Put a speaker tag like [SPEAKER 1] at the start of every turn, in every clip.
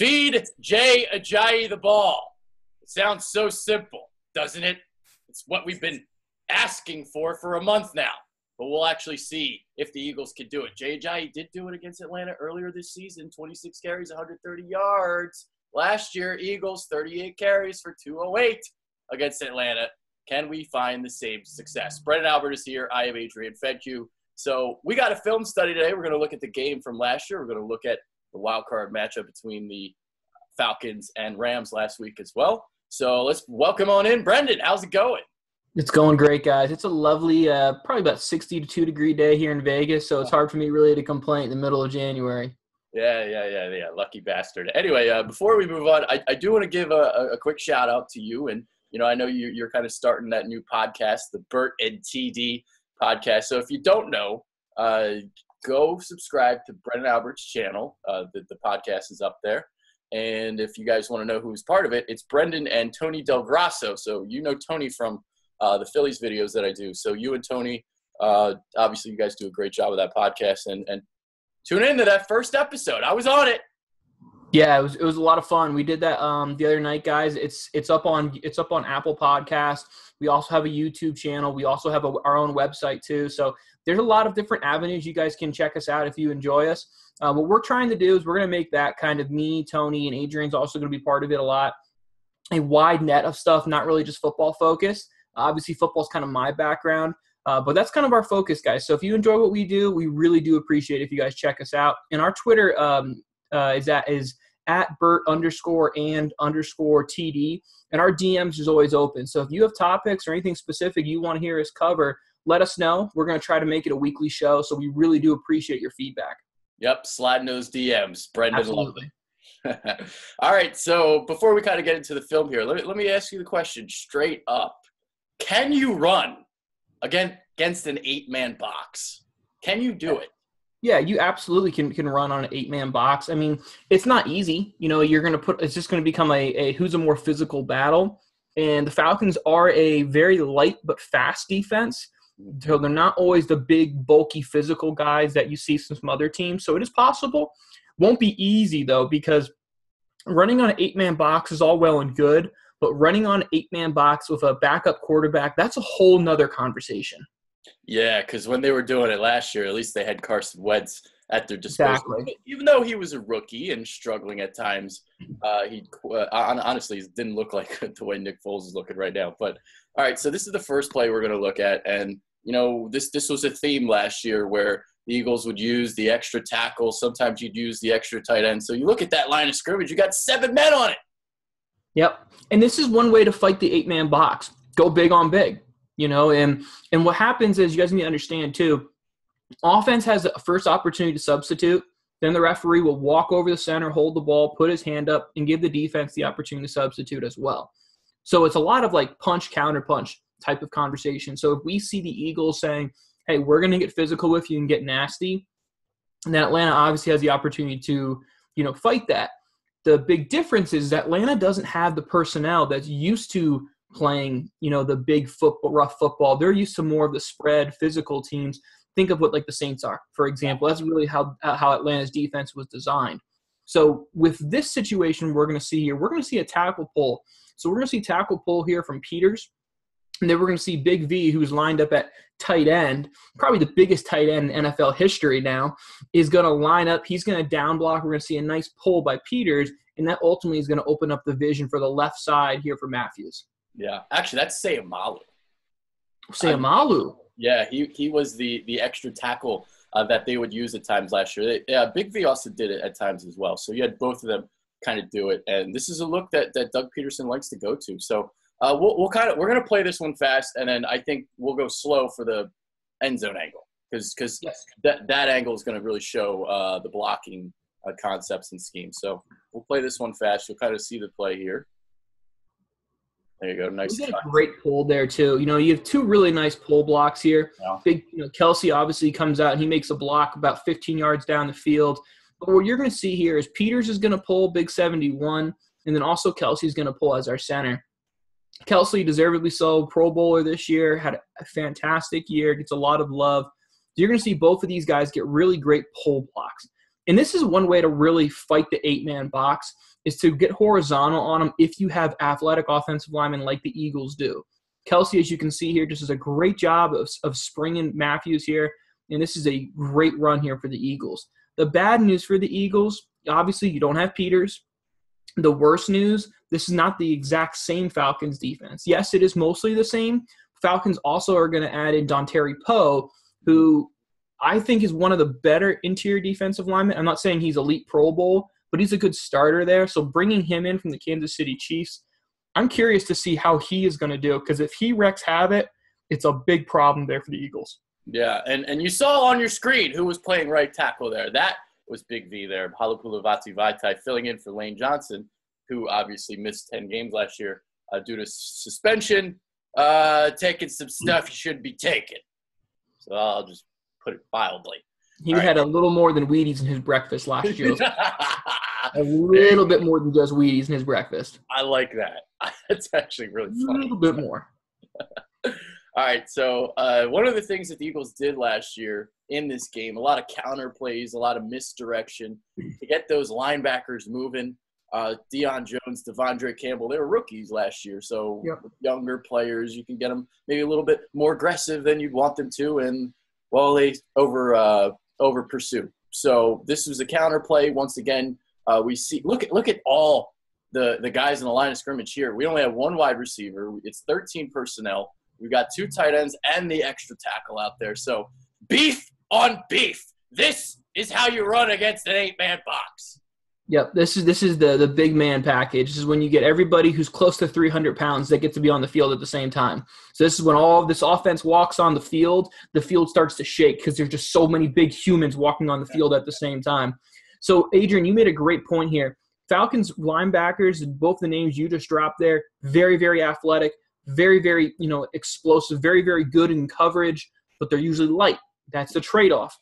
[SPEAKER 1] Feed Jay Ajayi the ball. It sounds so simple, doesn't it? It's what we've been asking for a month now. But we'll actually see if the Eagles can do it. Jay Ajayi did do it against Atlanta earlier this season. 26 carries, 130 yards. Last year, Eagles, 38 carries for 208 against Atlanta. Can we find the same success? Brendan Albert is here. I am Adrian Fedku. So we got a film study today. We're going to look at the game from last year. We're going to look at the wild card matchup between the Falcons and Rams last week as well. So let's welcome on in. Brendan, how's it going?
[SPEAKER 2] It's going great, guys. It's a lovely, probably about 62 degree day here in Vegas, so it's hard for me really to complain in the middle of January.
[SPEAKER 1] Yeah. Lucky bastard. Anyway, before we move on, I do want to give a quick shout out to you. And, you know, I know you're kind of starting that new podcast, the Bert and TD podcast. So if you don't know, go subscribe to Brendan Albert's channel. The podcast is up there. And if you guys want to know who's part of it, it's Brendan and Tony Del Grasso. So you know Tony from the Phillies videos that I do. So you and Tony, obviously you guys do a great job with that podcast. And tune into that first episode. I was on it.
[SPEAKER 2] Yeah, it was a lot of fun. We did that the other night, guys. It's up on Apple Podcasts. We also have a YouTube channel. We also have our own website too. So there's a lot of different avenues you guys can check us out if you enjoy us. What we're trying to do is we're going to make that kind of me, Tony, and Adrian's also going to be part of it a lot. A wide net of stuff, not really just football focused. Obviously, football is kind of my background. But that's kind of our focus, guys. So if you enjoy what we do, we really do appreciate it if you guys check us out. And our Twitter is at Bert_and_TD. And our DMs is always open. So if you have topics or anything specific you want to hear us cover, let us know. We're going to try to make it a weekly show. So we really do appreciate your feedback.
[SPEAKER 1] Yep, sliding those DMs. Brendan.
[SPEAKER 2] Absolutely.
[SPEAKER 1] All right, so before we kind of get into the film here, let me ask you the question straight up. Can you run against an 8-man box? Can you do it?
[SPEAKER 2] Yeah, you absolutely can run on an 8-man box. I mean, it's not easy. You know, it's just going to become a who's a more physical battle. And the Falcons are a very light but fast defense. So they're not always the big, bulky, physical guys that you see from some other teams. So it is possible. Won't be easy, though, because running on an 8-man box is all well and good. But running on an 8-man box with a backup quarterback, that's a whole nother conversation.
[SPEAKER 1] Yeah, because when they were doing it last year, at least they had Carson Wentz at their disposal.
[SPEAKER 2] Exactly.
[SPEAKER 1] Even though he was a rookie and struggling at times, he honestly didn't look like the way Nick Foles is looking right now. But, all right, so this is the first play we're going to look at. And, you know, this was a theme last year where the Eagles would use the extra tackle. Sometimes you'd use the extra tight end. So you look at that line of scrimmage, you got 7 men on it.
[SPEAKER 2] Yep. And this is one way to fight the 8-man box. Go big on big, you know, and what happens is you guys need to understand too, offense has the first opportunity to substitute. Then the referee will walk over the center, hold the ball, put his hand up, and give the defense the opportunity to substitute as well. So it's a lot of like punch, counter punch type of conversation. So if we see the Eagles saying, hey, we're going to get physical with you and get nasty, and then Atlanta obviously has the opportunity to, you know, fight that. The big difference is that Atlanta doesn't have the personnel that's used to playing, you know, the big football, rough football. They're used to more of the spread physical teams. Think of what like the Saints are, for example. That's really how Atlanta's defense was designed. So with this situation we're going to see here, we're going to see a tackle pull. So we're going to see tackle pull here from Peters. And then we're going to see Big V, who's lined up at tight end, probably the biggest tight end in NFL history now, is going to line up. He's going to down block. We're going to see a nice pull by Peters, and that ultimately is going to open up the vision for the left side here for Matthews.
[SPEAKER 1] Yeah, actually, that's Sayamalu.
[SPEAKER 2] Sayamalu.
[SPEAKER 1] Yeah, he was the extra tackle that they would use at times last year. Big V also did it at times as well. So you had both of them kind of do it, and this is a look that Doug Peterson likes to go to. So. We're going to play this one fast, and then I think we'll go slow for the end zone angle because
[SPEAKER 2] yes,
[SPEAKER 1] that angle is going to really show the blocking concepts and schemes. So we'll play this one fast. You'll kind of see the play here. There you go. Nice.
[SPEAKER 2] We got a great pull there too. You know, you have 2 really nice pull blocks here.
[SPEAKER 1] Yeah.
[SPEAKER 2] Big, you know, Kelsey obviously comes out and he makes a block about 15 yards down the field. But what you're going to see here is Peters is going to pull big 71, and then also Kelsey's going to pull as our center. Kelsey, deservedly so, Pro Bowler this year, had a fantastic year, gets a lot of love. You're going to see both of these guys get really great pull blocks. And this is one way to really fight the 8-man box, is to get horizontal on them if you have athletic offensive linemen like the Eagles do. Kelsey, as you can see here, just does a great job of springing Matthews here, and this is a great run here for the Eagles. The bad news for the Eagles, obviously you don't have Peters. The worst news, this is not the exact same Falcons defense. Yes, it is mostly the same. Falcons also are going to add in Dontari Poe, who I think is one of the better interior defensive linemen. I'm not saying he's elite Pro Bowl, but he's a good starter there. So bringing him in from the Kansas City Chiefs, I'm curious to see how he is going to do, because if he wrecks havoc, it's a big problem there for the Eagles.
[SPEAKER 1] Yeah, and you saw on your screen who was playing right tackle there. That was Big V there, Halapoulivaati Vaitai, filling in for Lane Johnson, who obviously missed 10 games last year due to suspension, taking some stuff he shouldn't be taking. So I'll just put it mildly.
[SPEAKER 2] He had a little more than Wheaties in his breakfast last year. A little bit more than just Wheaties in his breakfast.
[SPEAKER 1] I like that. That's actually really funny.
[SPEAKER 2] A little bit more.
[SPEAKER 1] All right, so one of the things that the Eagles did last year in this game, a lot of counter plays, a lot of misdirection to get those linebackers moving. Deion Jones, Devondre Campbell, they were rookies last year. So with younger players, you can get them maybe a little bit more aggressive than you'd want them to, and, well, they over pursue. So this was a counter play. Once again, we see – look at all the guys in the line of scrimmage here. We only have one wide receiver. It's 13 personnel. We got 2 tight ends and the extra tackle out there. So beef on beef. This is how you run against an 8-man box.
[SPEAKER 2] Yep, this is the big man package. This is when you get everybody who's close to 300 pounds that get to be on the field at the same time. So this is when all of this offense walks on the field starts to shake because there's just so many big humans walking on the field at the same time. So, Adrian, you made a great point here. Falcons linebackers, both the names you just dropped there, very, very athletic, very, very, explosive, very, very good in coverage, but they're usually light. That's the trade-off.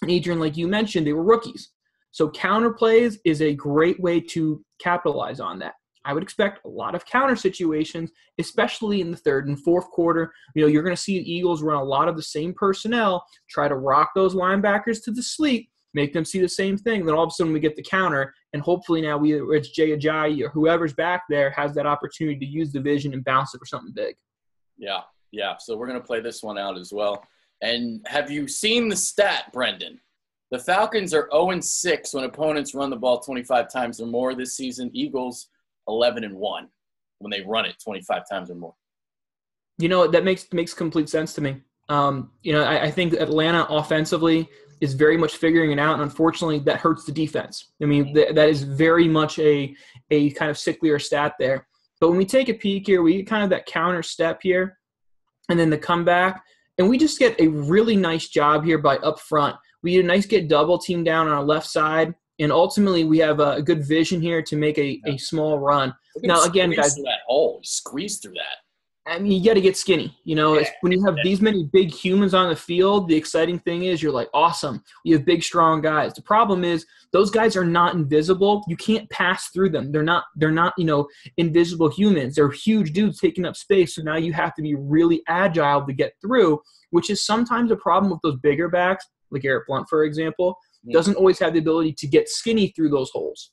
[SPEAKER 2] And Adrian, like you mentioned, they were rookies. So counter plays is a great way to capitalize on that. I would expect a lot of counter situations, especially in the third and fourth quarter. You're going to see the Eagles run a lot of the same personnel, try to rock those linebackers to the sleep, make them see the same thing. Then all of a sudden we get the counter, and hopefully now it's Jay Ajayi or whoever's back there has that opportunity to use the vision and bounce it for something big.
[SPEAKER 1] Yeah. So we're going to play this one out as well. And have you seen the stat, Brendan? The Falcons are 0-6 when opponents run the ball 25 times or more this season. Eagles 11-1 when they run it 25 times or more.
[SPEAKER 2] That makes complete sense to me. I think Atlanta offensively is very much figuring it out, and unfortunately that hurts the defense. I mean, that is very much a kind of sicklier stat there. But when we take a peek here, we get kind of that counter step here and then the comeback, and we just get a really nice job here by up front. We get a nice get double team down on our left side, and ultimately we have a good vision here to make a small run. Now, again, guys,
[SPEAKER 1] through that hole, squeeze through that.
[SPEAKER 2] I mean, you got to get skinny. When you have these many big humans on the field, the exciting thing is you're like, awesome. You have big, strong guys. The problem is those guys are not invisible. You can't pass through them. They're not invisible humans. They're huge dudes taking up space. So now you have to be really agile to get through, which is sometimes a problem with those bigger backs, like Eric Blunt, for example, doesn't always have the ability to get skinny through those holes.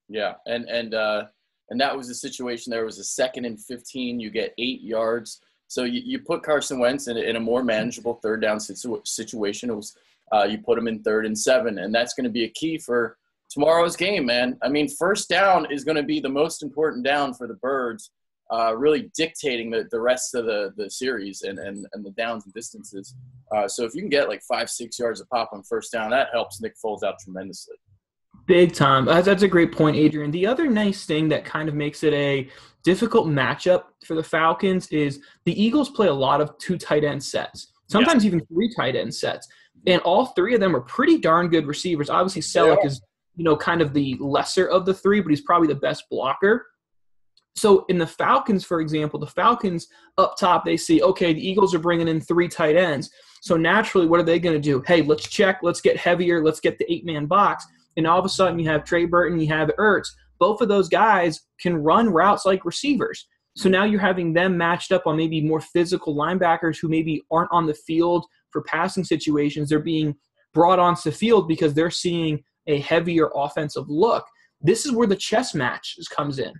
[SPEAKER 1] Yeah, and that was the situation. There was a 2nd and 15. You get 8 yards. So you put Carson Wentz in a more manageable third down situation. It was you put him in 3rd and 7, and that's going to be a key for tomorrow's game, man. I mean, first down is going to be the most important down for the Birds, really dictating the rest of the series and the downs and distances. So if you can get like 5-6 yards of pop on first down, that helps Nick Foles out tremendously.
[SPEAKER 2] Big time. That's a great point, Adrian. The other nice thing that kind of makes it a difficult matchup for the Falcons is the Eagles play a lot of 2 tight end sets, sometimes even 3 tight end sets. And all 3 of them are pretty darn good receivers. Obviously, Selleck is, kind of the lesser of the 3, but he's probably the best blocker. So in the Falcons, for example, the Falcons up top, they see, okay, the Eagles are bringing in 3 tight ends. So naturally, what are they going to do? Hey, let's check. Let's get heavier. Let's get the 8-man box. And all of a sudden you have Trey Burton, you have Ertz. Both of those guys can run routes like receivers. So now you're having them matched up on maybe more physical linebackers who maybe aren't on the field for passing situations. They're being brought onto the field because they're seeing a heavier offensive look. This is where the chess match comes in.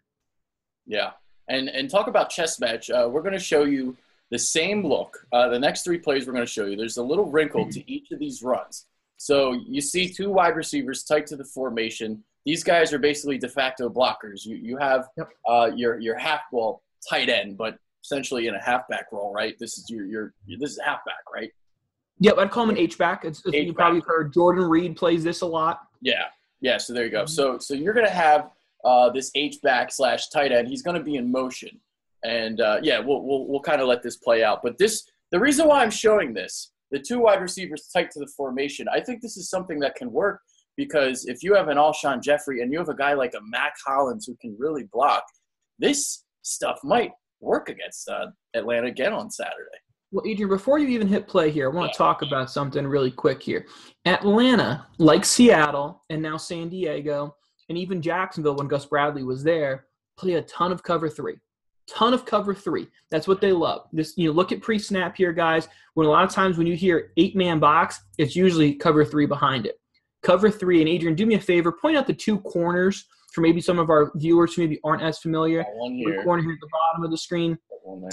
[SPEAKER 1] Yeah. And talk about chess match. We're going to show you the same look. The next 3 plays we're going to show you, there's a little wrinkle to each of these runs. So you see 2 wide receivers tight to the formation. These guys are basically de facto blockers. You have your half ball tight end, but essentially in a halfback role, right? This is this is a halfback, right?
[SPEAKER 2] Yep, I'd call him an H-back. You probably heard Jordan Reed plays this a lot.
[SPEAKER 1] Yeah. So there you go. So you're going to have this H-back / tight end. He's going to be in motion, and we'll kind of let this play out. But the reason why I'm showing this, the 2 wide receivers tight to the formation, I think this is something that can work because if you have an Alshon Jeffrey and you have a guy like a Mac Hollins who can really block, this stuff might work against Atlanta again on Saturday.
[SPEAKER 2] Well, Adrian, before you even hit play here, I want to talk about something really quick here. Atlanta, like Seattle and now San Diego, and even Jacksonville when Gus Bradley was there, play a ton of cover 3. Ton of cover 3. That's what they love. Look at pre-snap here, guys. When a lot of times when you hear 8-man box, it's usually cover 3 behind it. Cover 3, and Adrian, do me a favor, point out the 2 corners for maybe some of our viewers who maybe aren't as familiar.
[SPEAKER 1] One here.
[SPEAKER 2] One corner here at the bottom of the screen.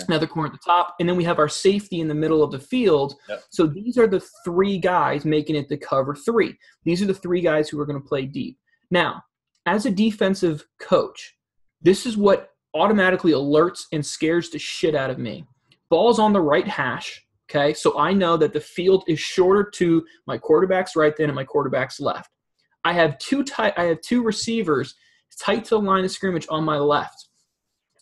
[SPEAKER 2] Another corner at the top, and then we have our safety in the middle of the field.
[SPEAKER 1] Yep.
[SPEAKER 2] So these are the 3 guys making it to cover 3. These are the 3 guys who are going to play deep. Now, as a defensive coach, this is what automatically alerts and scares the shit out of me. Ball's on the right hash, okay? So I know that the field is shorter to my quarterback's right than my quarterback's left. I have 2 receivers tight to the line of scrimmage on my left.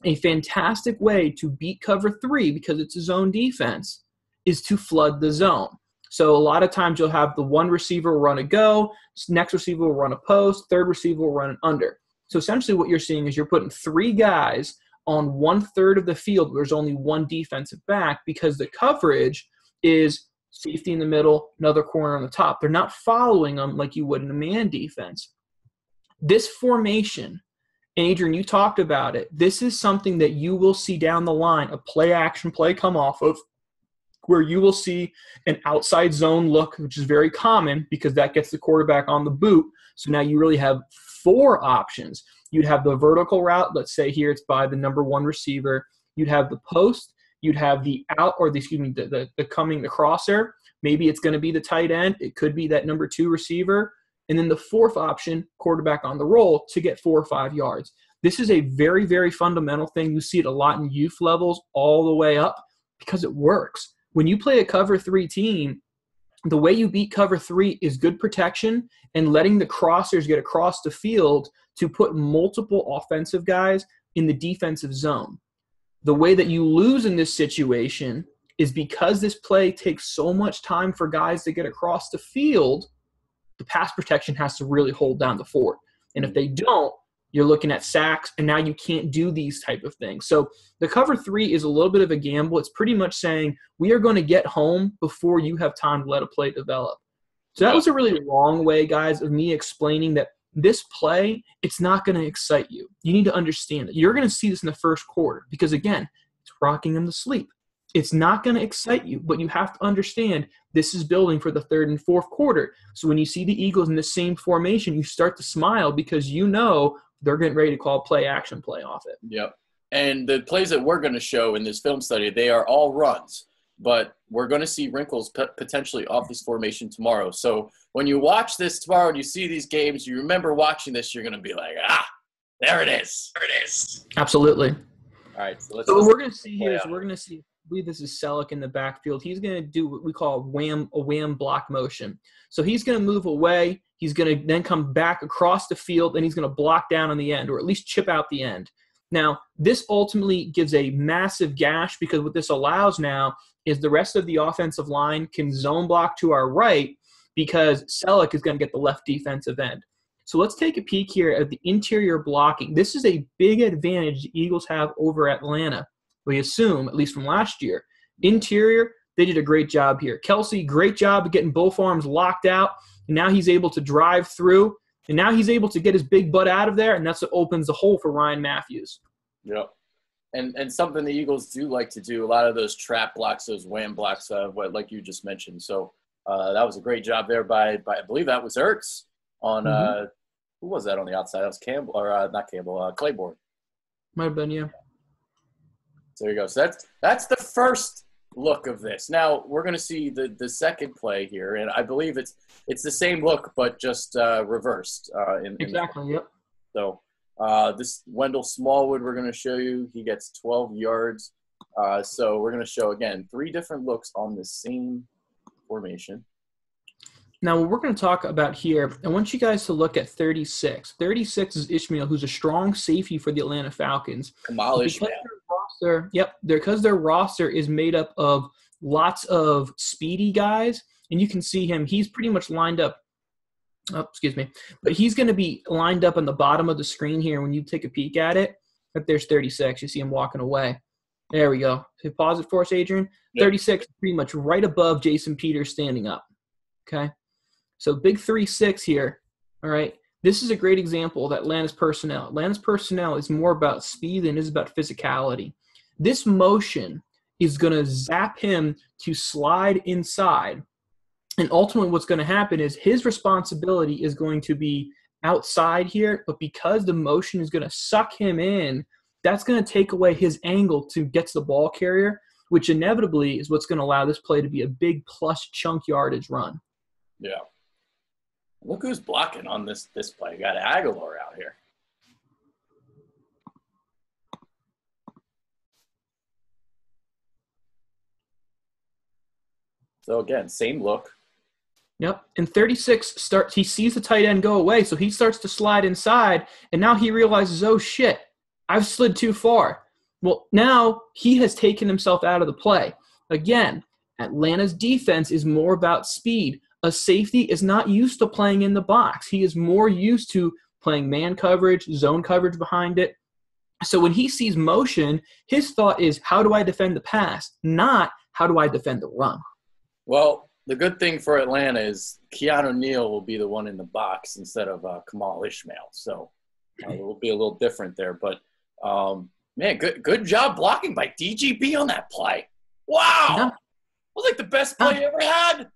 [SPEAKER 2] A fantastic way to beat cover 3 because it's a zone defense is to flood the zone. So a lot of times you'll have the 1 receiver run a go, next receiver will run a post, 3rd receiver will run an under. So essentially what you're seeing is you're putting 3 guys on 1/3 of the field where there's only 1 defensive back because the coverage is safety in the middle, another corner on the top. They're not following them like you would in a man defense. This formation, Adrian, you talked about it. This is something that you will see down the line, a play-action play come off of, where you will see an outside zone look, which is very common because that gets the quarterback on the boot. So now you really have 4 options. You'd have the vertical route. Let's say here it's by the number 1 receiver. You'd have the post. You'd have the out, or the crosser. Maybe it's going to be the tight end. It could be that number 2 receiver. And then the 4th option, quarterback on the roll to get 4 or 5 yards. This is a very, very fundamental thing. You see it a lot in youth levels all the way up because it works. When you play a cover 3 team, the way you beat cover 3 is good protection and letting the crossers get across the field to put multiple offensive guys in the defensive zone. The way that you lose in this situation is because this play takes so much time for guys to get across the field, the pass protection has to really hold down the fort. And if they don't, you're looking at sacks, and now you can't do these type of things. So the cover 3 is a little bit of a gamble. It's pretty much saying we are going to get home before you have time to let a play develop. So that was a really long way, guys, of me explaining that this play, it's not going to excite you. You need to understand that. You're going to see this in the first quarter because, again, it's rocking them to sleep. It's not going to excite you, but you have to understand this is building for the 3rd and 4th quarter. So when you see the Eagles in the same formation, you start to smile because you know they're getting ready to call play-action play off it.
[SPEAKER 1] Yep. And the plays that we're going to show in this film study, they are all runs. But we're going to see wrinkles potentially off this formation tomorrow. So when you watch this tomorrow and you see these games, you remember watching this, you're going to be like, there it is. There it is.
[SPEAKER 2] Absolutely.
[SPEAKER 1] All right. So
[SPEAKER 2] what we're going to see here is we're going to see, I believe this is Selleck in the backfield. He's going to do what we call a wham block motion. So he's going to move away. He's going to then come back across the field, and he's going to block down on the end or at least chip out the end. Now, this ultimately gives a massive gash because what this allows now is the rest of the offensive line can zone block to our right because Selleck is going to get the left defensive end. So let's take a peek here at the interior blocking. This is a big advantage the Eagles have over Atlanta, we assume, at least from last year. Interior, they did a great job here. Kelsey, great job of getting both arms locked out. And now he's able to drive through. And now he's able to get his big butt out of there, and that's what opens the hole for Ryan Matthews.
[SPEAKER 1] Yep. And something the Eagles do like to do, a lot of those trap blocks, those wham blocks, like you just mentioned. So that was a great job there by I believe that was Ertz. on who was that on the outside? That was Campbell, or not Campbell, Claiborne.
[SPEAKER 2] Might have been, yeah.
[SPEAKER 1] So there you go. So that's the first look of this. Now we're going to see the second play here, and I believe it's the same look but just reversed.
[SPEAKER 2] Exactly. Yep.
[SPEAKER 1] So this Wendell Smallwood we're going to show you. He gets 12 yards. So we're going to show again 3 different looks on the same formation.
[SPEAKER 2] Now, what we're going to talk about here, I want you guys to look at 36. 36 is Ishmael, who's a strong safety for the Atlanta Falcons.
[SPEAKER 1] Kamal Ishmael.
[SPEAKER 2] Because their roster is made up of lots of speedy guys, and you can see him, he's pretty much lined up. Oh, excuse me. But he's going to be lined up on the bottom of the screen here when you take a peek at it. But there's 36. You see him walking away. There we go. So pause it for us, Adrian. Yep. 36 pretty much right above Jason Peters standing up. Okay? So big 3-6 here, all right? This is a great example of Atlanta's personnel. Atlanta's personnel is more about speed than it is about physicality. This motion is going to zap him to slide inside. And ultimately what's going to happen is his responsibility is going to be outside here, but because the motion is going to suck him in, that's going to take away his angle to get to the ball carrier, which inevitably is what's going to allow this play to be a big plus chunk yardage run.
[SPEAKER 1] Yeah. Look who's blocking on this play. You got Aguilar out here. So again, same look.
[SPEAKER 2] Yep. And 36 starts, he sees the tight end go away, so he starts to slide inside, and now he realizes, oh shit, I've slid too far. Well, now he has taken himself out of the play. Again, Atlanta's defense is more about speed. A safety is not used to playing in the box. He is more used to playing man coverage, zone coverage behind it. So when he sees motion, his thought is, how do I defend the pass? Not, how do I defend the run?
[SPEAKER 1] Well, the good thing for Atlanta is Keanu Neal will be the one in the box instead of Kamal Ishmael. So it will be a little different there. But, man, good job blocking by DGB on that play. Wow.
[SPEAKER 2] Yeah.
[SPEAKER 1] It was like the best play he ever had.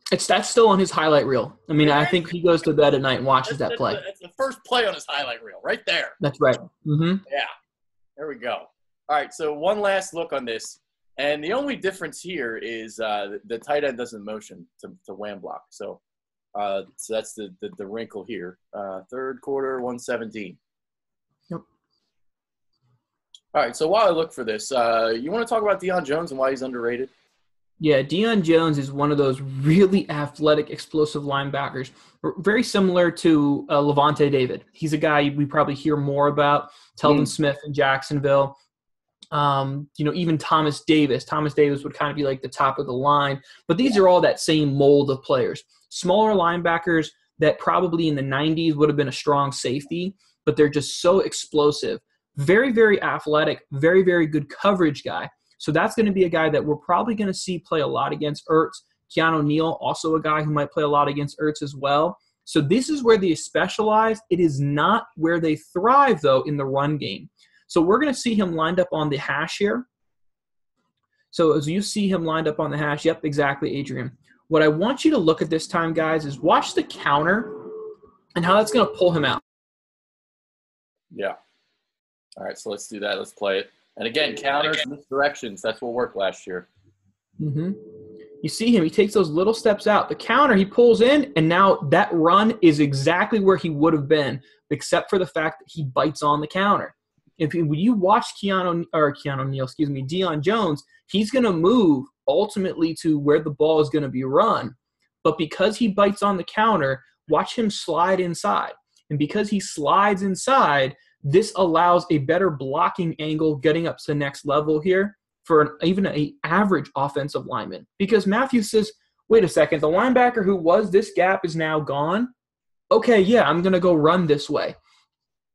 [SPEAKER 2] That's still on his highlight reel. I mean, I think he goes to bed at night and watches that play.
[SPEAKER 1] That's the first play on his highlight reel right there.
[SPEAKER 2] That's right. Mm-hmm.
[SPEAKER 1] Yeah. There we go. All right, so one last look on this. And the only difference here is the tight end doesn't motion to wham block. So that's the wrinkle here. Third quarter, 117.
[SPEAKER 2] Yep.
[SPEAKER 1] All right, so while I look for this, you want to talk about Deion Jones and why he's underrated?
[SPEAKER 2] Yeah, Deion Jones is one of those really athletic, explosive linebackers, very similar to Levante David. He's a guy we probably hear more about, Telvin Smith in Jacksonville. Even Thomas Davis. Thomas Davis would kind of be like the top of the line. But these are all that same mold of players. Smaller linebackers that probably in the 90s would have been a strong safety, but they're just so explosive. Very, very athletic, very, very good coverage guy. So that's going to be a guy that we're probably going to see play a lot against Ertz. Keanu Neal, also a guy who might play a lot against Ertz as well. So this is where they specialize. It is not where they thrive, though, in the run game. So we're going to see him lined up on the hash here. So as you see him lined up on the hash, yep, exactly, Adrian. What I want you to look at this time, guys, is watch the counter and how that's going to pull him out.
[SPEAKER 1] Yeah. All right, so let's do that. Let's play it. And again, counters and misdirections. That's what worked last year.
[SPEAKER 2] Mm-hmm. You see him. He takes those little steps out. The counter, he pulls in, and now that run is exactly where he would have been, except for the fact that he bites on the counter. When you watch Deion Jones, he's going to move ultimately to where the ball is going to be run. But because he bites on the counter, watch him slide inside. And because he slides inside, this allows a better blocking angle getting up to the next level here for even an average offensive lineman. Because Matthews says, wait a second, the linebacker who was this gap is now gone. Okay, yeah, I'm going to go run this way.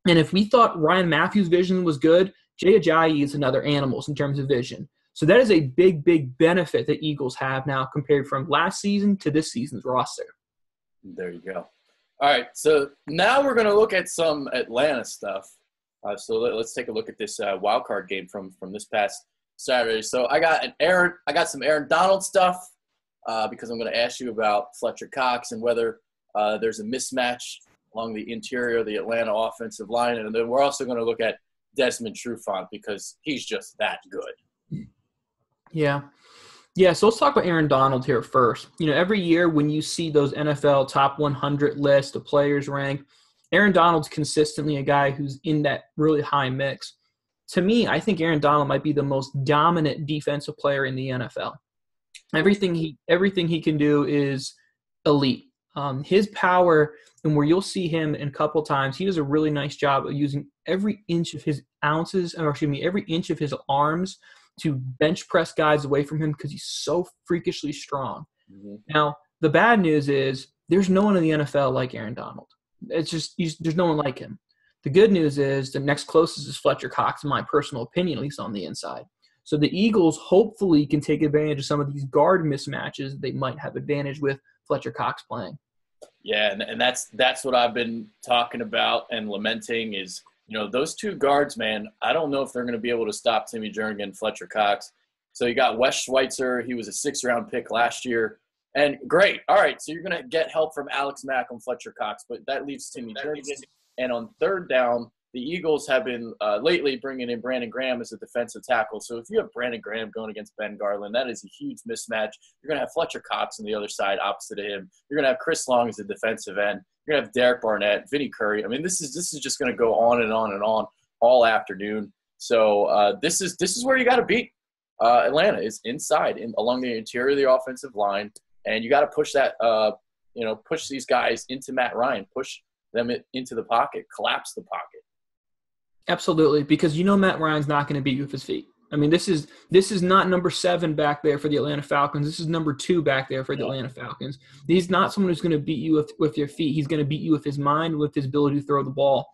[SPEAKER 2] And if we thought Ryan Matthews' vision was good, Jay Ajayi is another animal in terms of vision. So that is a big, big benefit that Eagles have now compared from last season to this season's roster.
[SPEAKER 1] There you go. All right, so now we're going to look at some Atlanta stuff. So let's take a look at this wild card game from this past Saturday. So I got some Aaron Donald stuff because I'm going to ask you about Fletcher Cox and whether There's a mismatch along the interior of the Atlanta offensive line. And then we're also going to look at Desmond Trufant because he's just that good.
[SPEAKER 2] Yeah. Yeah, so let's talk about Aaron Donald here first. Every year when you see those NFL top 100 lists, the players rank, Aaron Donald's consistently a guy who's in that really high mix. To me, I think Aaron Donald might be the most dominant defensive player in the NFL. Everything he can do is elite. His power, and where you'll see him in a couple times, he does a really nice job of using every inch of his every inch of his arms to bench press guys away from him because he's so freakishly strong. Mm-hmm. Now, the bad news is there's no one in the NFL like Aaron Donald. It's just there's no one like him. The good news is the next closest is Fletcher Cox, in my personal opinion, at least on the inside. So the Eagles hopefully can take advantage of some of these guard mismatches they might have advantage with Fletcher Cox playing.
[SPEAKER 1] Yeah, and that's what I've been talking about and lamenting is, those two guards, man, I don't know if they're going to be able to stop Timmy Jernigan and Fletcher Cox. So you got Wes Schweitzer. He was a 6th-round pick last year. And great. All right, so you're going to get help from Alex Mack on Fletcher Cox, but that leaves Timmy Jernigan. And on 3rd down, the Eagles have been lately bringing in Brandon Graham as a defensive tackle. So if you have Brandon Graham going against Ben Garland, that is a huge mismatch. You're going to have Fletcher Cox on the other side opposite of him. You're going to have Chris Long as a defensive end. You're going to have Derek Barnett, Vinnie Curry. I mean, this is just going to go on and on and on all afternoon. So this is where you got to beat Atlanta, is inside along the interior of the offensive line. And you got to push that, push these guys into Matt Ryan, push them into the pocket, collapse the pocket.
[SPEAKER 2] Absolutely, because Matt Ryan's not going to beat you with his feet. I mean, this is not number 7 back there for the Atlanta Falcons. This is number 2 back there for the Atlanta Falcons. He's not someone who's going to beat you with your feet. He's going to beat you with his mind, with his ability to throw the ball.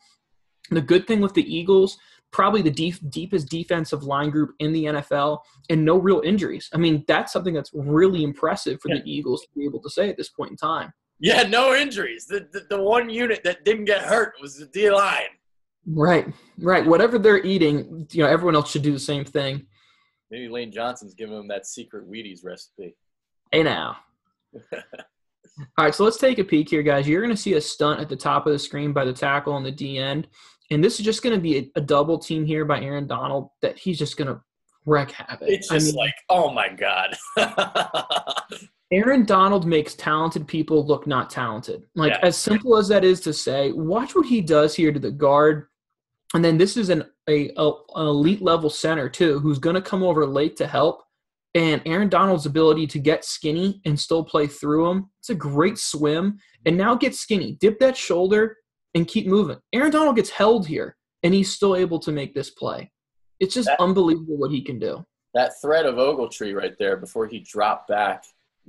[SPEAKER 2] The good thing with the Eagles, probably the deepest defensive line group in the NFL, and no real injuries. I mean, that's something that's really impressive for the Eagles to be able to say at this point in time.
[SPEAKER 1] Yeah, no injuries. The one unit that didn't get hurt was the D-line.
[SPEAKER 2] Right. Whatever they're eating, everyone else should do the same thing.
[SPEAKER 1] Maybe Lane Johnson's giving them that secret Wheaties recipe.
[SPEAKER 2] Hey, now. All right, so let's take a peek here, guys. You're going to see a stunt at the top of the screen by the tackle on the D end, and this is just going to be a double team here by Aaron Donald that he's just going to wreak havoc.
[SPEAKER 1] It's just oh, my God.
[SPEAKER 2] Aaron Donald makes talented people look not talented. As simple as that is to say, watch what he does here to the guard. And then this is an elite level center too, who's going to come over late to help. And Aaron Donald's ability to get skinny and still play through him, it's a great swim. And now get skinny, dip that shoulder, and keep moving. Aaron Donald gets held here, and he's still able to make this play. It's just unbelievable what he can do.
[SPEAKER 1] That thread of Ogletree right there before he dropped back,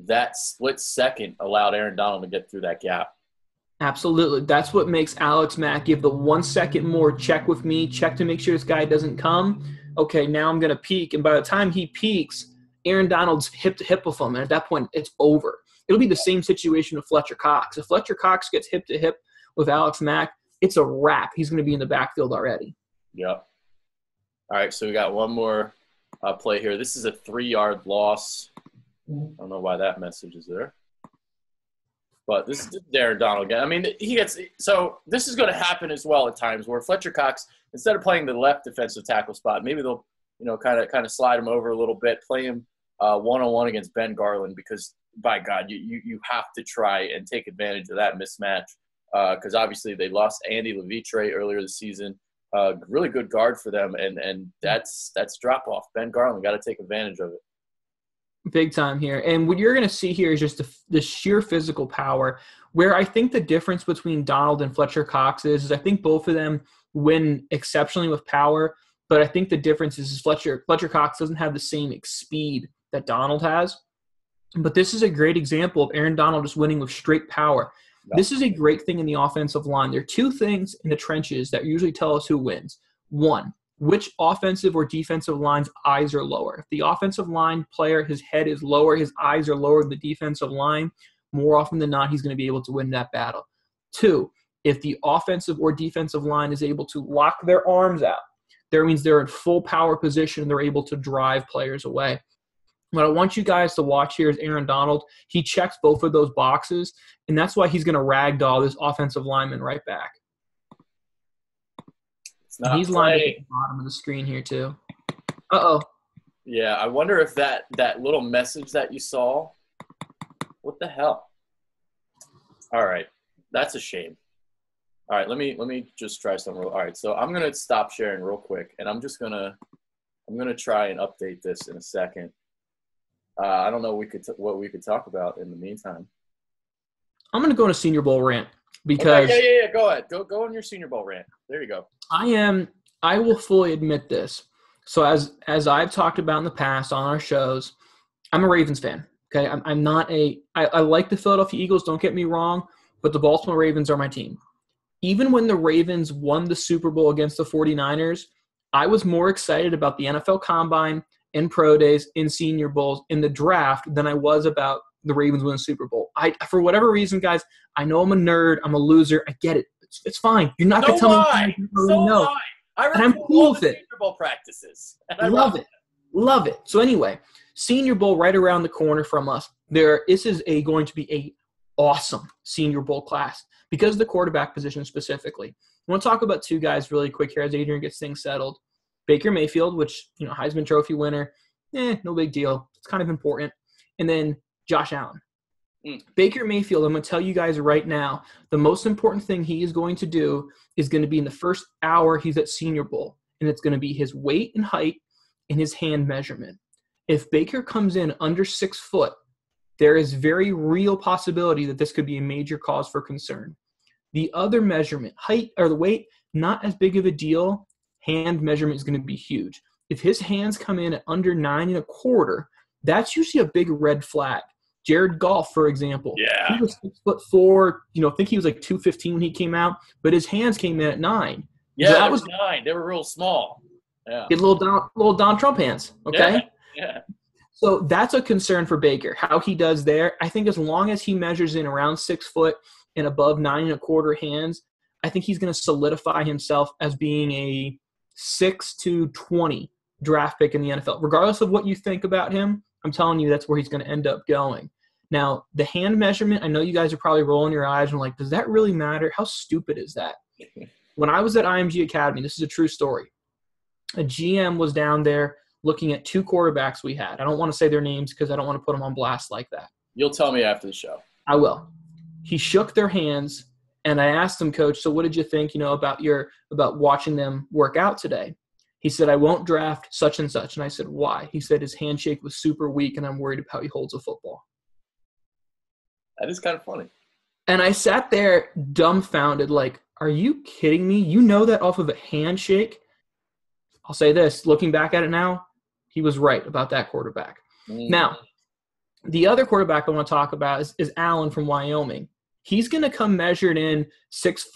[SPEAKER 1] that split second allowed Aaron Donald to get through that gap.
[SPEAKER 2] Absolutely. That's what makes Alex Mack give the 1 second more check with me, check to make sure this guy doesn't come. Okay, now I'm going to peek. And by the time he peeks, Aaron Donald's hip to hip with him. And at that point, it's over. It'll be the same situation with Fletcher Cox. If Fletcher Cox gets hip to hip with Alex Mack, it's a wrap. He's going to be in the backfield already.
[SPEAKER 1] Yep. All right, so we got one more play here. This is a 3-yard loss. I don't know why that message is there. But this is Aaron Donald again. I mean, so this is going to happen as well at times where Fletcher Cox, instead of playing the left defensive tackle spot, maybe they'll, kind of slide him over a little bit, play him one-on-one against Ben Garland because, by God, you have to try and take advantage of that mismatch because obviously they lost Andy Levitre earlier this season. Really good guard for them, and that's drop-off. Ben Garland got to take advantage of it.
[SPEAKER 2] Big time here. And what you're going to see here is just the sheer physical power, where I think the difference between Donald and Fletcher Cox is I think both of them win exceptionally with power, but I think the difference is Fletcher Cox doesn't have the same speed that Donald has. But this is a great example of Aaron Donald just winning with straight power. No. This is a great thing in the offensive line. There are 2 things in the trenches that usually tell us who wins. 1, which offensive or defensive line's eyes are lower. If the offensive line player, his head is lower, his eyes are lower than the defensive line, more often than not, he's going to be able to win that battle. 2, if the offensive or defensive line is able to lock their arms out, that means they're in full power position and they're able to drive players away. What I want you guys to watch here is Aaron Donald. He checks both of those boxes, and that's why he's going to ragdoll this offensive lineman right back.
[SPEAKER 1] It's not
[SPEAKER 2] And he's lined up
[SPEAKER 1] playing.
[SPEAKER 2] at the bottom of the screen here too. Uh-oh.
[SPEAKER 1] Yeah, I wonder if that little message that you saw, what the hell? All right, that's a shame. All right, let me just try something. All right, so I'm gonna stop sharing real quick, and I'm gonna try and update this in a second. I don't know what we could talk about in the meantime.
[SPEAKER 2] I'm going to go on a Senior Bowl rant because
[SPEAKER 1] Okay, yeah. Go ahead. Go on your Senior Bowl rant. There you go.
[SPEAKER 2] I will fully admit this. So as I've talked about in the past on our shows, I'm a Ravens fan. Okay, I'm not I like the Philadelphia Eagles. Don't get me wrong, but the Baltimore Ravens are my team. Even when the Ravens won the Super Bowl against the 49ers, I was more excited about the NFL Combine, in pro days, in Senior Bowls, in the draft than I was about the Ravens winning the Super Bowl. For whatever reason, guys, I know I'm a nerd. I'm a loser. I get it. It's fine. You're not going to tell me.
[SPEAKER 1] So
[SPEAKER 2] and I'm cool with it.
[SPEAKER 1] Senior Bowl practices.
[SPEAKER 2] I love it. Love it. So anyway, Senior Bowl right around the corner from us. This is going to be a awesome Senior Bowl class because of the quarterback position specifically. I want to talk about two guys really quick here as Adrian gets things settled. Baker Mayfield, which, Heisman Trophy winner, no big deal. It's kind of important. And then Josh Allen. Baker Mayfield, I'm going to tell you guys right now, the most important thing he is going to do is going to be in the first hour he's at Senior Bowl, and it's going to be his weight and height and his hand measurement. If Baker comes in under 6 foot, there is very real possibility that this could be a major cause for concern. The other measurement, height or the weight, not as big of a deal. Hand measurement is going to be huge. If his hands come in at under 9 1/4, that's usually a big red flag. Jared Goff, for example, he was 6'4". I think he was like 215 when he came out, but his hands came in at 9.
[SPEAKER 1] Yeah, that was 9. They were real small. Yeah,
[SPEAKER 2] get little Don Trump hands. Okay.
[SPEAKER 1] Yeah.
[SPEAKER 2] So that's a concern for Baker. How he does there, I think, as long as he measures in around 6 foot and above 9 1/4 hands, I think he's going to solidify himself as being a 6 to 20 draft pick in the NFL. Regardless of what you think about him, I'm telling you that's where he's going to end up going. Now, the hand measurement, I know you guys are probably rolling your eyes and like, does that really matter? How stupid is that? When I was at IMG Academy, this is a true story. A GM was down there looking at 2 quarterbacks we had. I don't want to say their names because I don't want to put them on blast like that.
[SPEAKER 1] You'll tell me after the show.
[SPEAKER 2] I will. He shook their hands. And I asked him, Coach, so what did you think, about watching them work out today? He said, I won't draft such and such. And I said, why? He said his handshake was super weak, and I'm worried about how he holds a football.
[SPEAKER 1] That is kind of funny.
[SPEAKER 2] And I sat there dumbfounded, like, are you kidding me? You know that off of a handshake? I'll say this, looking back at it now, he was right about that quarterback. Now, the other quarterback I want to talk about is Allen from Wyoming. He's going to come measured in 6'5",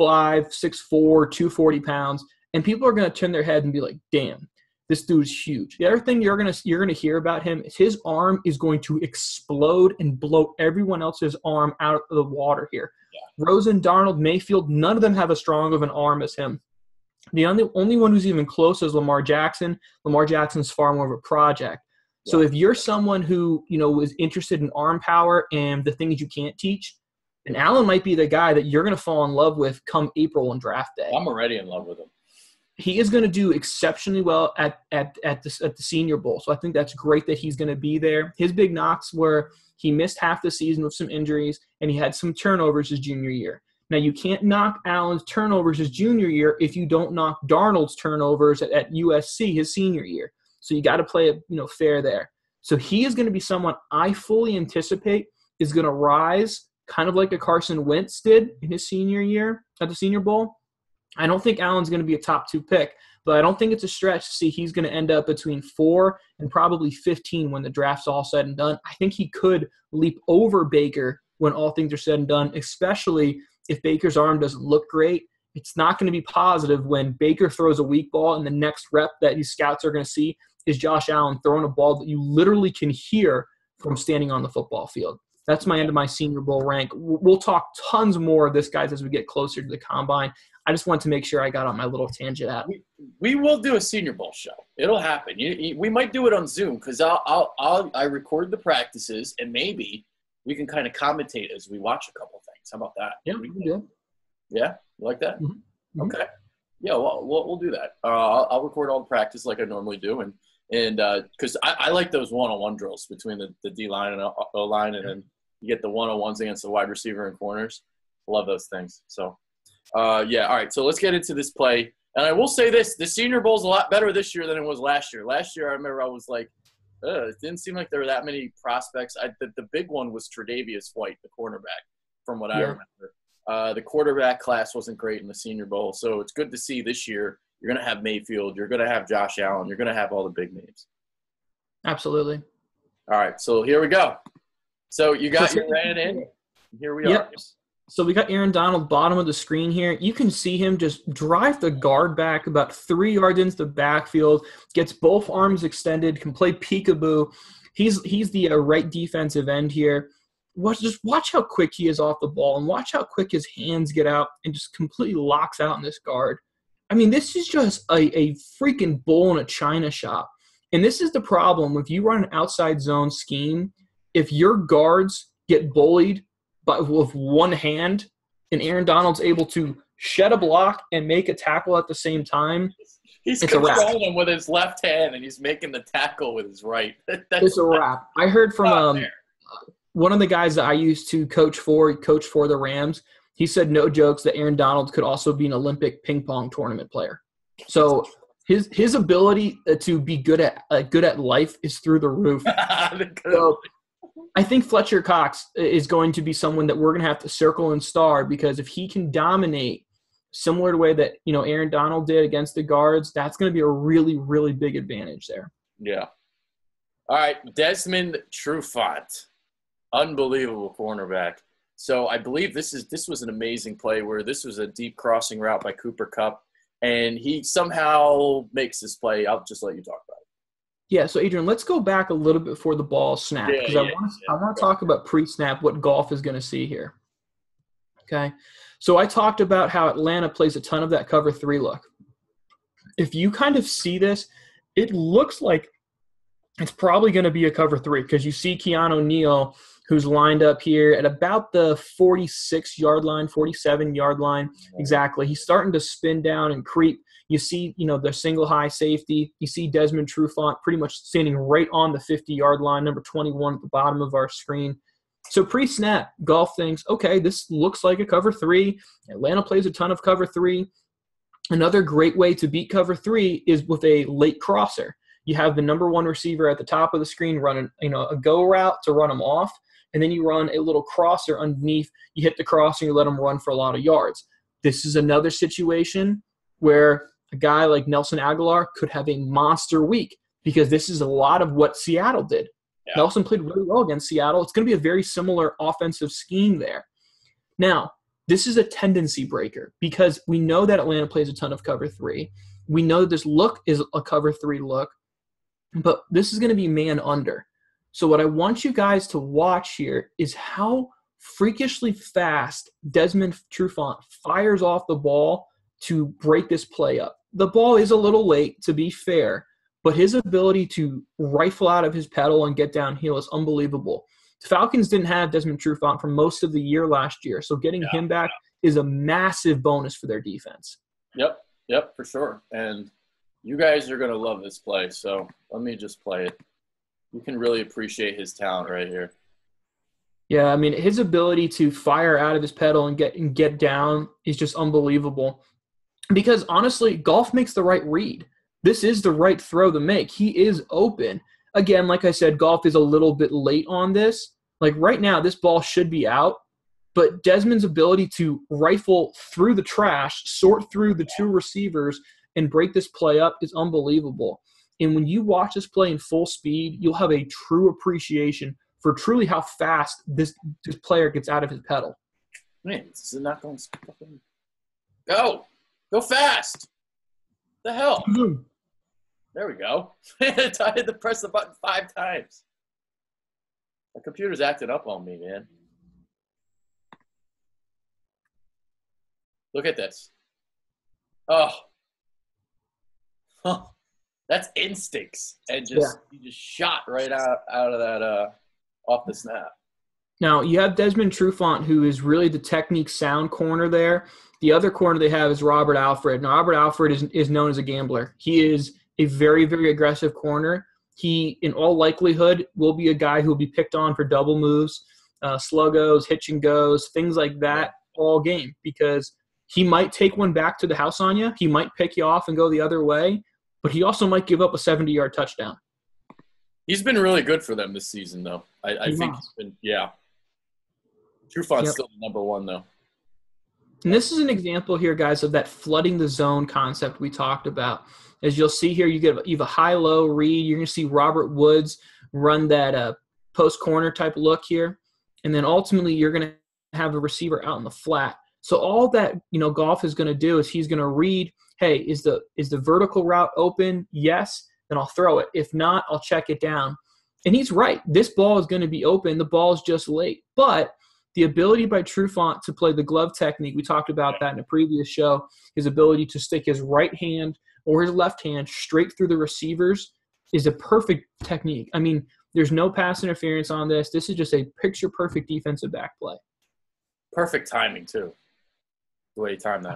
[SPEAKER 2] 6'4", 240 pounds, and people are going to turn their head and be like, damn, this dude's huge. The other thing you're going to hear about him is his arm is going to explode and blow everyone else's arm out of the water here. Yeah. Rosen, Darnold, Mayfield, none of them have as strong of an arm as him. The only one who's even close is Lamar Jackson. Lamar Jackson's far more of a project. Yeah. So if you're someone who, is interested in arm power and the things you can't teach, and Allen might be the guy that you're going to fall in love with come April on draft day.
[SPEAKER 1] I'm already in love with him.
[SPEAKER 2] He is going to do exceptionally well at the Senior Bowl. So I think that's great that he's going to be there. His big knocks were he missed half the season with some injuries, and he had some turnovers his junior year. Now, you can't knock Allen's turnovers his junior year if you don't knock Darnold's turnovers at USC his senior year. So you got to play it, fair there. So he is going to be someone I fully anticipate is going to rise kind of like a Carson Wentz did in his senior year at the Senior Bowl. I don't think Allen's going to be a top 2 pick, but I don't think it's a stretch to see he's going to end up between 4 and probably 15 when the draft's all said and done. I think he could leap over Baker when all things are said and done, especially if Baker's arm doesn't look great. It's not going to be positive when Baker throws a weak ball and the next rep that these scouts are going to see is Josh Allen throwing a ball that you literally can hear from standing on the football field. That's my end of my Senior Bowl rank. We'll talk tons more of this, guys, as we get closer to the Combine. I just wanted to make sure I got on my little tangent out.
[SPEAKER 1] We will do a Senior Bowl show. It'll happen. We might do it on Zoom because I record the practices and maybe we can kind of commentate as we watch a couple things. How about that?
[SPEAKER 2] Yeah, we can do it.
[SPEAKER 1] Yeah, you like that?
[SPEAKER 2] Mm-hmm.
[SPEAKER 1] Okay. Yeah, well, we'll do that. I'll record all the practice like I normally do, and because I like those one-on-one drills between the D line and O line, and then you get the one-on-ones against the wide receiver and corners. Love those things. So, yeah. All right. So let's get into this play. And I will say this: the Senior Bowl is a lot better this year than it was last year. Last year, I remember I was like, it didn't seem like there were that many prospects. The big one was Tre'Davious White, the cornerback, from what I remember. The quarterback class wasn't great in the Senior Bowl, so it's good to see this year you're going to have Mayfield, you're going to have Josh Allen, you're going to have all the big names.
[SPEAKER 2] Absolutely.
[SPEAKER 1] All right, so here we go. So you got your ran in. Here we are.
[SPEAKER 2] So we got Aaron Donald, bottom of the screen here. You can see him just drive the guard back about 3 yards into the backfield, gets both arms extended, can play peekaboo. He's the right defensive end here. Just watch how quick he is off the ball and watch how quick his hands get out and just completely locks out in this guard. I mean, this is just a freaking bull in a china shop. And this is the problem. If you run an outside zone scheme, if your guards get bullied with one hand and Aaron Donald's able to shed a block and make a tackle at the same time,
[SPEAKER 1] he's controlling him with his left hand and he's making the tackle with his right.
[SPEAKER 2] It's a wrap. I heard from one of the guys that I used to coach for the Rams. He said, no jokes, that Aaron Donald could also be an Olympic ping pong tournament player. So his ability to be good at life is through the roof. So I think Fletcher Cox is going to be someone that we're going to have to circle and star, because if he can dominate similar to the way that Aaron Donald did against the guards, that's going to be a really, really big advantage there.
[SPEAKER 1] Yeah. All right, Desmond Trufant, unbelievable cornerback. So I believe this was an amazing play where this was a deep crossing route by Cooper Kupp, and he somehow makes this play. I'll just let you talk about it.
[SPEAKER 2] Yeah, so Adrian, let's go back a little bit before the ball snapped, because I want to talk about pre-snap, what Goff is going to see here. Okay, so I talked about how Atlanta plays a ton of that cover 3 look. If you kind of see this, it looks like it's probably going to be a cover 3, because you see Keanu Neal, who's lined up here at about the 46-yard line, 47-yard line. Exactly. He's starting to spin down and creep. You see, the single high safety. You see Desmond Trufant pretty much standing right on the 50-yard line, number 21 at the bottom of our screen. So pre-snap, Goff thinks, okay, this looks like a cover 3. Atlanta plays a ton of cover 3. Another great way to beat cover 3 is with a late crosser. You have the number 1 receiver at the top of the screen running, a go route to run them off, and then you run a little crosser underneath. You hit the crosser and you let them run for a lot of yards. This is another situation where a guy like Nelson Aguilar could have a monster week, because this is a lot of what Seattle did. Yeah. Nelson played really well against Seattle. It's going to be a very similar offensive scheme there. Now, this is a tendency breaker, because we know that Atlanta plays a ton of cover 3. We know that this look is a cover 3 look, but this is going to be man under. So what I want you guys to watch here is how freakishly fast Desmond Trufant fires off the ball to break this play up. The ball is a little late, to be fair, but his ability to rifle out of his pedal and get downhill is unbelievable. The Falcons didn't have Desmond Trufant for most of the year last year, so getting him back is a massive bonus for their defense.
[SPEAKER 1] Yep, for sure. And you guys are going to love this play, so let me just play it. You can really appreciate his talent right here.
[SPEAKER 2] Yeah, I mean, his ability to fire out of his pedal and get down is just unbelievable. Because honestly, Goff makes the right read. This is the right throw to make. He is open. Again, like I said, Goff is a little bit late on this. Like right now, this ball should be out. But Desmond's ability to rifle through the trash, sort through the 2 receivers, and break this play up is unbelievable. And when you watch this play in full speed, you'll have a true appreciation for truly how fast this player gets out of his pedal.
[SPEAKER 1] Man, this is not going to go fast. The hell?
[SPEAKER 2] Mm-hmm.
[SPEAKER 1] There we go. I had to press the button 5 times. The computer's acting up on me, man. Look at this. Oh. Huh. That's instincts, and
[SPEAKER 2] Yeah.
[SPEAKER 1] he just shot right out of that off the snap.
[SPEAKER 2] Now, you have Desmond Trufant, who is really the technique sound corner there. The other corner they have is Robert Alfred. Now, Robert Alfred is known as a gambler. He is a very, very aggressive corner. He, in all likelihood, will be a guy who will be picked on for double moves, sluggos, hitch and goes, things like that all game, because he might take one back to the house on you. He might pick you off and go the other way, but he also might give up a 70-yard touchdown.
[SPEAKER 1] He's been really good for them this season, though. I think he's been, yeah. Trufant's still the number one, though.
[SPEAKER 2] And this is an example here, guys, of that flooding the zone concept we talked about. As you'll see here, you have a high-low read. You're going to see Robert Woods run that post-corner type look here. And then ultimately you're going to have a receiver out in the flat. So all that, Goff is going to do is he's going to read, hey, is the vertical route open? Yes, then I'll throw it. If not, I'll check it down. And he's right. This ball is going to be open. The ball is just late. But the ability by Trufant to play the glove technique, we talked about that in a previous show, his ability to stick his right hand or his left hand straight through the receivers is a perfect technique. I mean, there's no pass interference on this. This is just a picture-perfect defensive back play.
[SPEAKER 1] Perfect timing, too, the way he timed that.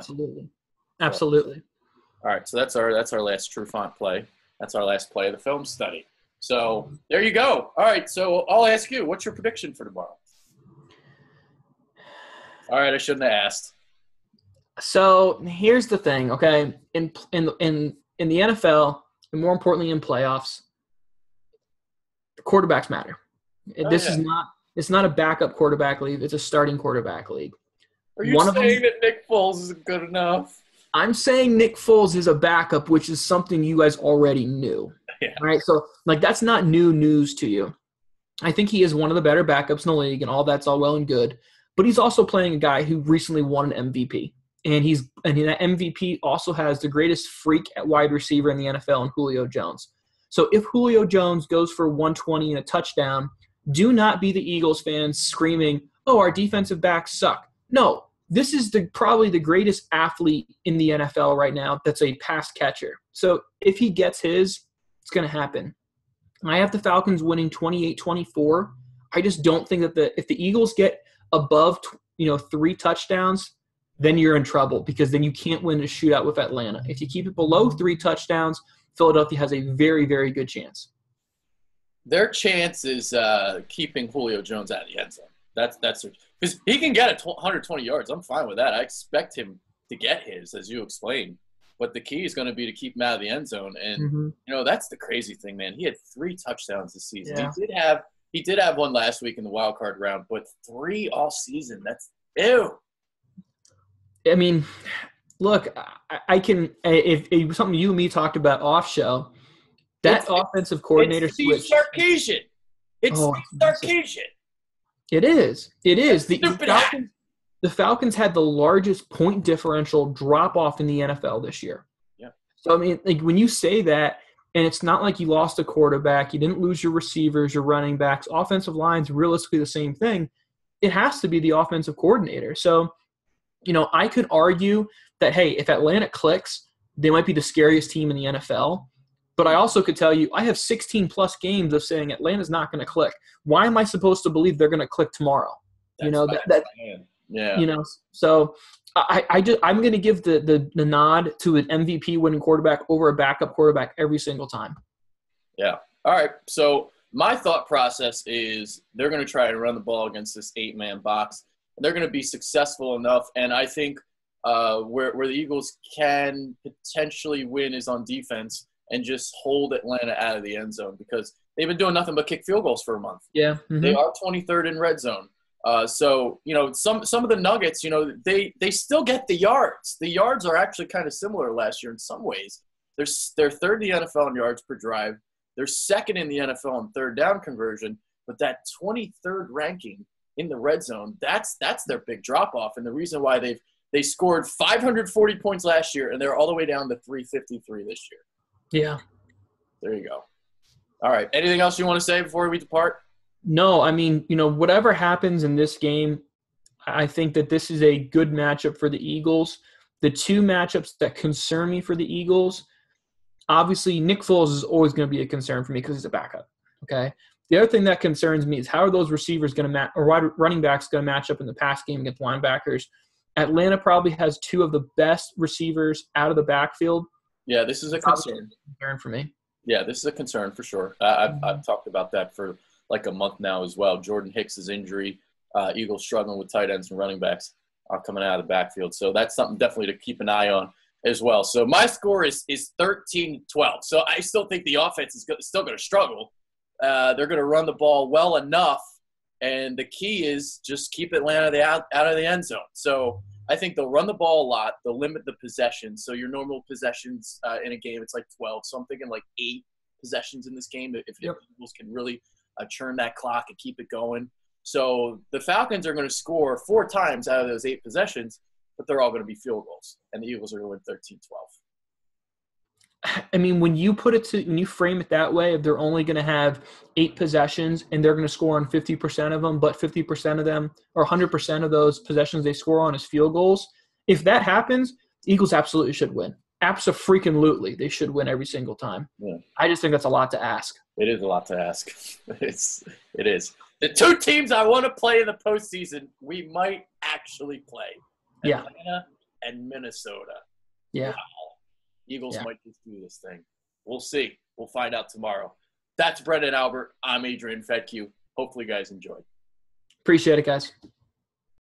[SPEAKER 2] Absolutely.
[SPEAKER 1] All right, so that's our last Trufant play. That's our last play of the film study. So there you go. All right, so I'll ask you, what's your prediction for tomorrow? All right, I shouldn't have asked.
[SPEAKER 2] So here's the thing, okay? In the NFL, and more importantly in playoffs, quarterbacks matter. It's not a backup quarterback league. It's a starting quarterback league.
[SPEAKER 1] Are you saying that Nick Foles isn't good enough?
[SPEAKER 2] I'm saying Nick Foles is a backup, which is something you guys already knew.
[SPEAKER 1] Yeah.
[SPEAKER 2] Right? So, that's not new news to you. I think he is one of the better backups in the league, and all that's all well and good. But he's also playing a guy who recently won an MVP. And that MVP also has the greatest freak at wide receiver in the NFL in Julio Jones. So if Julio Jones goes for 120 and a touchdown, do not be the Eagles fans screaming, oh, our defensive backs suck. No, this is probably the greatest athlete in the NFL right now that's a pass catcher. So if he gets his, it's going to happen. I have the Falcons winning 28-24. I just don't think that if the Eagles get above 3 touchdowns, then you're in trouble, because then you can't win a shootout with Atlanta. If you keep it below 3 touchdowns, Philadelphia has a very, very good chance.
[SPEAKER 1] Their chance is keeping Julio Jones out of the end zone. That's because he can get 120 yards. I'm fine with that. I expect him to get his, as you explained. But the key is going to be to keep him out of the end zone. And that's the crazy thing, man. He had 3 touchdowns this season. Yeah. He did have one last week in the wild card round, but 3 all season. That's ew.
[SPEAKER 2] I mean, look, I can if something you and me talked about off show. That offensive coordinator switch.
[SPEAKER 1] Steve Sarkisian. It's Steve Sarkisian.
[SPEAKER 2] It is.
[SPEAKER 1] The
[SPEAKER 2] Falcons had the largest point differential drop off in the NFL this year.
[SPEAKER 1] Yeah.
[SPEAKER 2] So I mean, when you say that, and it's not like you lost a quarterback, you didn't lose your receivers, your running backs, offensive line's realistically the same thing. It has to be the offensive coordinator. So, I could argue that, hey, if Atlanta clicks, they might be the scariest team in the NFL. But I also could tell you I have 16-plus games of saying Atlanta's not going to click. Why am I supposed to believe they're going to click tomorrow? So I'm going to give the nod to an MVP winning quarterback over a backup quarterback every single time.
[SPEAKER 1] Yeah. All right. So my thought process is they're going to try to run the ball against this 8-man box. They're going to be successful enough, and I think where the Eagles can potentially win is on defense and just hold Atlanta out of the end zone, because they've been doing nothing but kick field goals for a month.
[SPEAKER 2] Yeah. Mm-hmm.
[SPEAKER 1] They are 23rd in red zone. So, some of the Nuggets, they still get the yards. The yards are actually kind of similar last year in some ways. They're third in the NFL in yards per drive. They're second in the NFL in third down conversion. But that 23rd ranking in the red zone, that's their big drop-off. And the reason why they scored 540 points last year, and they're all the way down to 353 this year.
[SPEAKER 2] Yeah.
[SPEAKER 1] There you go. All right. Anything else you want to say before we depart?
[SPEAKER 2] No, I mean, whatever happens in this game, I think that this is a good matchup for the Eagles. The 2 matchups that concern me for the Eagles, Obviously, Nick Foles is always going to be a concern for me because he's a backup. Okay. The other thing that concerns me is how are those receivers going to or running backs going to match up in the pass game against linebackers? Atlanta probably has two of the best receivers out of the backfield.
[SPEAKER 1] Yeah, this is a concern
[SPEAKER 2] for me.
[SPEAKER 1] Yeah, this is a concern for sure. I've talked about that for like a month now as well. Jordan Hicks' injury, Eagles struggling with tight ends and running backs coming out of the backfield. So that's something definitely to keep an eye on as well. So my score is 13-12. So I still think the offense is still going to struggle. They're going to run the ball well enough, and the key is just keep Atlanta out of the end zone. So I think they'll run the ball a lot. They'll limit the possessions. So your normal possessions in a game, it's like 12. So I'm thinking like 8 possessions in this game if the Eagles can really churn that clock and keep it going. So the Falcons are going to score 4 times out of those 8 possessions, but they're all going to be field goals, and the Eagles are going to win 13-12.
[SPEAKER 2] I mean, when you frame it that way, if they're only going to have 8 possessions and they're going to score on 50% of them, but 50% of them or 100% of those possessions they score on is field goals, if that happens, the Eagles absolutely should win. Abso-freaking-lutely, they should win every single time. Yeah. I just think that's a lot to ask.
[SPEAKER 1] It is a lot to ask. It is. The 2 teams I want to play in the postseason, we might actually play. Atlanta and Minnesota.
[SPEAKER 2] Yeah.
[SPEAKER 1] Wow. Eagles might just do this thing. We'll see. We'll find out tomorrow. That's Brendan Albert. I'm Adrian Fetke. Hopefully you guys enjoyed.
[SPEAKER 2] Appreciate it, guys.